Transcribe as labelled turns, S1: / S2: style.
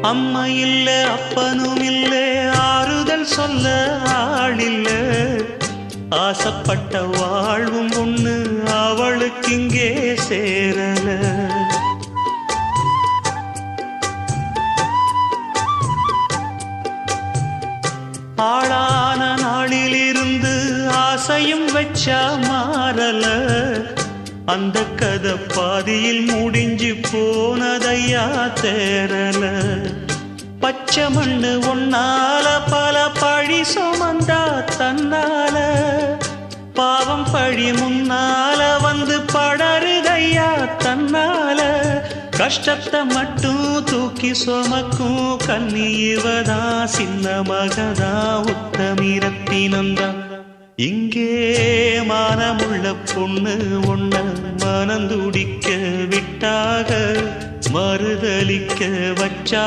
S1: அம்மா இல்ல அப்பனும் இல்ல ஆறுதல் சொல்ல ஆளில்ல ஆசைப்பட்ட வாழ்வும் ஒண்ணு அவளுக்கு இங்கே சேரல ஆளான நாளிலிருந்து ஆசையும் வச்சா மாறல அந்த கதை பாதியில் முடிஞ்சு போனதையா தேரல பச்சை மண்ணு ஒன்னால பல பழி சுமந்தா தன்னால பாவம் பழி முன்னால வந்து படருதையா தன்னால கஷ்டத்தை மட்டும் தூக்கி சுமக்கும் கன்னி இவதா சின்ன மகதா உத்தமிரத்தினந்தா இங்கே மானமுள்ள பொண்ணு ஒண்ண மனந்துடிக்க விட்டாக மறுதலிக்க வச்சா